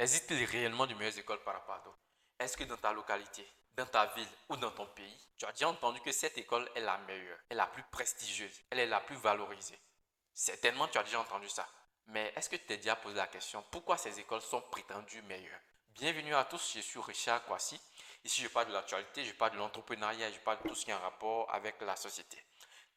Existe-t-il réellement de meilleures écoles par rapport à d'autres? Est-ce que dans ta localité, dans ta ville ou dans ton pays, tu as déjà entendu que cette école est la meilleure, est la plus prestigieuse, elle est la plus valorisée? Certainement, tu as déjà entendu ça. Mais est-ce que tu t'es déjà posé la question, pourquoi ces écoles sont prétendues meilleures? Bienvenue à tous, je suis Richard Kwasi. Ici, je parle de l'actualité, je parle de l'entrepreneuriat, je parle de tout ce qui est en rapport avec la société.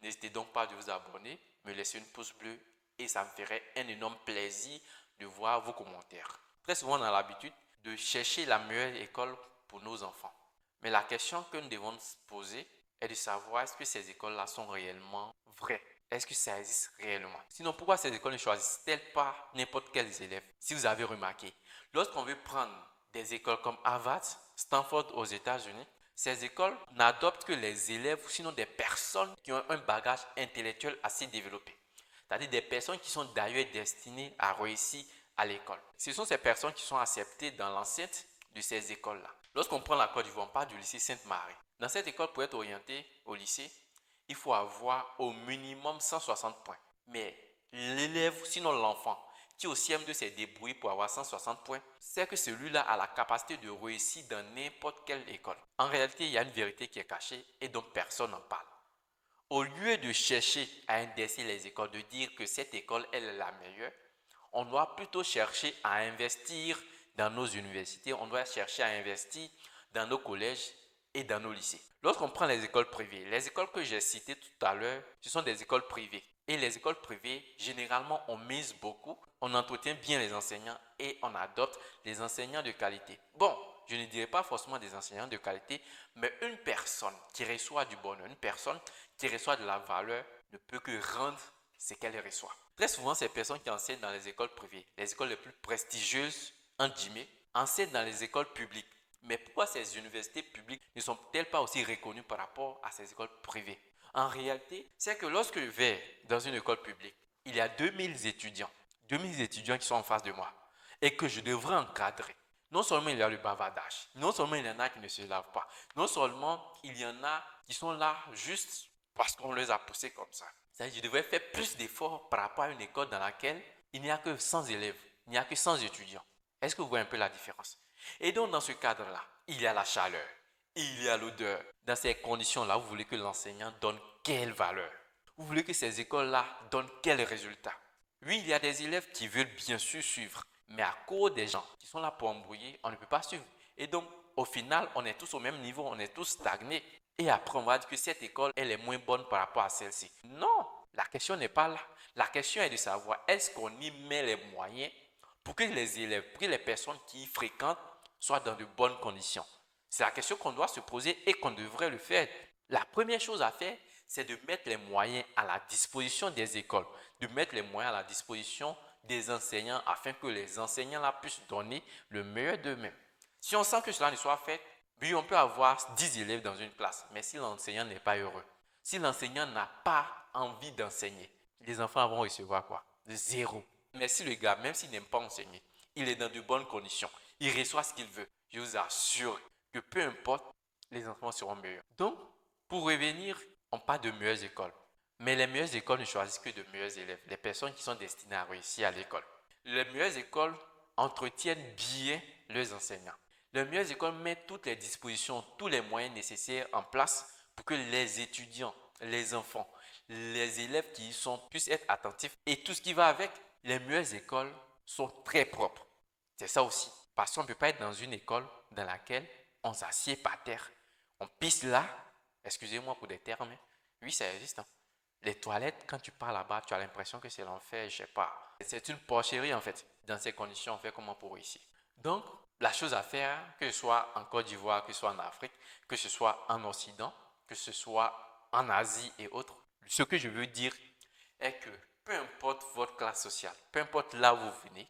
N'hésitez donc pas de vous abonner, me laisser une pouce bleu et ça me ferait un énorme plaisir de voir vos commentaires. Très souvent, on a l'habitude de chercher la meilleure école pour nos enfants. Mais la question que nous devons se poser est de savoir est-ce que ces écoles-là sont réellement vraies? Est-ce que ça existe réellement? Sinon, pourquoi ces écoles ne choisissent-elles pas n'importe quels élèves? Si vous avez remarqué, lorsqu'on veut prendre des écoles comme Harvard, Stanford aux États-Unis, ces écoles n'adoptent que les élèves, sinon des personnes qui ont un bagage intellectuel assez développé. C'est-à-dire des personnes qui sont d'ailleurs destinées à réussir à l'école. Ce sont ces personnes qui sont acceptées dans l'enceinte de ces écoles-là. Lorsqu'on prend la Côte d'Ivoire, on parle du lycée Sainte-Marie. Dans cette école, pour être orienté au lycée, il faut avoir au minimum 160 points. Mais l'élève, sinon l'enfant, qui au CM2 s'est débrouillé pour avoir 160 points, c'est que celui-là a la capacité de réussir dans n'importe quelle école. En réalité, il y a une vérité qui est cachée et dont personne n'en parle. Au lieu de chercher à indexer les écoles, de dire que cette école elle est la meilleure, on doit plutôt chercher à investir dans nos universités, on doit chercher à investir dans nos collèges et dans nos lycées. Lorsqu'on prend les écoles privées, les écoles que j'ai citées tout à l'heure, ce sont des écoles privées. Et les écoles privées, généralement, on mise beaucoup, on entretient bien les enseignants et on adopte les enseignants de qualité. Bon, je ne dirais pas forcément des enseignants de qualité, mais une personne qui reçoit du bonheur, une personne qui reçoit de la valeur, ne peut que rendre ce qu'elle reçoit. Très souvent, ces personnes qui enseignent dans les écoles privées, les écoles les plus prestigieuses, en guillemets, enseignent dans les écoles publiques. Mais pourquoi ces universités publiques ne sont-elles pas aussi reconnues par rapport à ces écoles privées? En réalité, c'est que lorsque je vais dans une école publique, il y a 2000 étudiants, 2000 étudiants qui sont en face de moi et que je devrais encadrer. Non seulement il y a le bavardage, non seulement il y en a qui ne se lavent pas, non seulement il y en a qui sont là juste parce qu'on les a poussés comme ça. C'est-à-dire que je devrais faire plus d'efforts par rapport à une école dans laquelle il n'y a que 100 élèves, il n'y a que 100 étudiants. Est-ce que vous voyez un peu la différence? Et donc, dans ce cadre-là, il y a la chaleur, il y a l'odeur. Dans ces conditions-là, vous voulez que l'enseignant donne quelle valeur? Vous voulez que ces écoles-là donnent quels résultats? Oui, il y a des élèves qui veulent bien sûr suivre, mais à cause des gens qui sont là pour embrouiller, on ne peut pas suivre. Et donc, au final, on est tous au même niveau, on est tous stagnés. Et après, on va dire que cette école, elle est moins bonne par rapport à celle-ci. Non, la question n'est pas là. La question est de savoir, est-ce qu'on y met les moyens pour que les élèves, pour que les personnes qui y fréquentent soient dans de bonnes conditions? C'est la question qu'on doit se poser et qu'on devrait le faire. La première chose à faire, c'est de mettre les moyens à la disposition des écoles, de mettre les moyens à la disposition des enseignants afin que les enseignants là puissent donner le meilleur d'eux-mêmes. Si on sent que cela ne soit fait, oui, on peut avoir 10 élèves dans une classe, mais si l'enseignant n'est pas heureux, si l'enseignant n'a pas envie d'enseigner, les enfants vont recevoir quoi? Zéro. Mais si le gars, même s'il n'aime pas enseigner, il est dans de bonnes conditions, il reçoit ce qu'il veut, je vous assure que peu importe, les enfants seront meilleurs. Donc, pour revenir, on parle de meilleures écoles. Mais les meilleures écoles ne choisissent que de meilleurs élèves, les personnes qui sont destinées à réussir à l'école. Les meilleures écoles entretiennent bien leurs enseignants. Les meilleures écoles mettent toutes les dispositions, tous les moyens nécessaires en place pour que les étudiants, les enfants, les élèves qui y sont puissent être attentifs. Et tout ce qui va avec, les meilleures écoles sont très propres. C'est ça aussi. Parce qu'on ne peut pas être dans une école dans laquelle on s'assied par terre, on pisse là, excusez-moi pour des termes, mais oui, ça existe. Hein. Les toilettes, quand tu pars là-bas, tu as l'impression que c'est l'enfer, je ne sais pas. C'est une porcherie en fait. Dans ces conditions, on fait comment pour réussir? Donc, la chose à faire, que ce soit en Côte d'Ivoire, que ce soit en Afrique, que ce soit en Occident, que ce soit en Asie et autres, ce que je veux dire est que peu importe votre classe sociale, peu importe là où vous venez,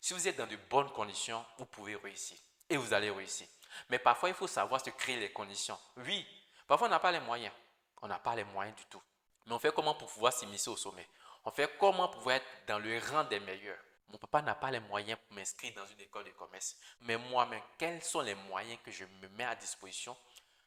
si vous êtes dans de bonnes conditions, vous pouvez réussir. Et vous allez réussir. Mais parfois, il faut savoir se créer les conditions. Oui, parfois on n'a pas les moyens. On n'a pas les moyens du tout. Mais on fait comment pour pouvoir s'immiscer au sommet? On fait comment pour pouvoir être dans le rang des meilleurs? Mon papa n'a pas les moyens pour m'inscrire dans une école de commerce. Mais moi-même, quels sont les moyens que je me mets à disposition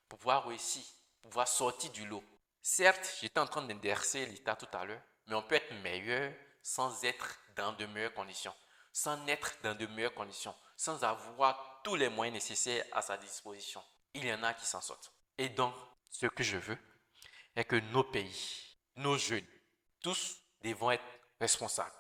pour pouvoir réussir, pour pouvoir sortir du lot? Certes, j'étais en train d'inverser l'état tout à l'heure, mais on peut être meilleur sans être dans de meilleures conditions, sans être dans de meilleures conditions, sans avoir tous les moyens nécessaires à sa disposition. Il y en a qui s'en sortent. Et donc, ce que je veux est que nos pays, nos jeunes, tous devons être responsables.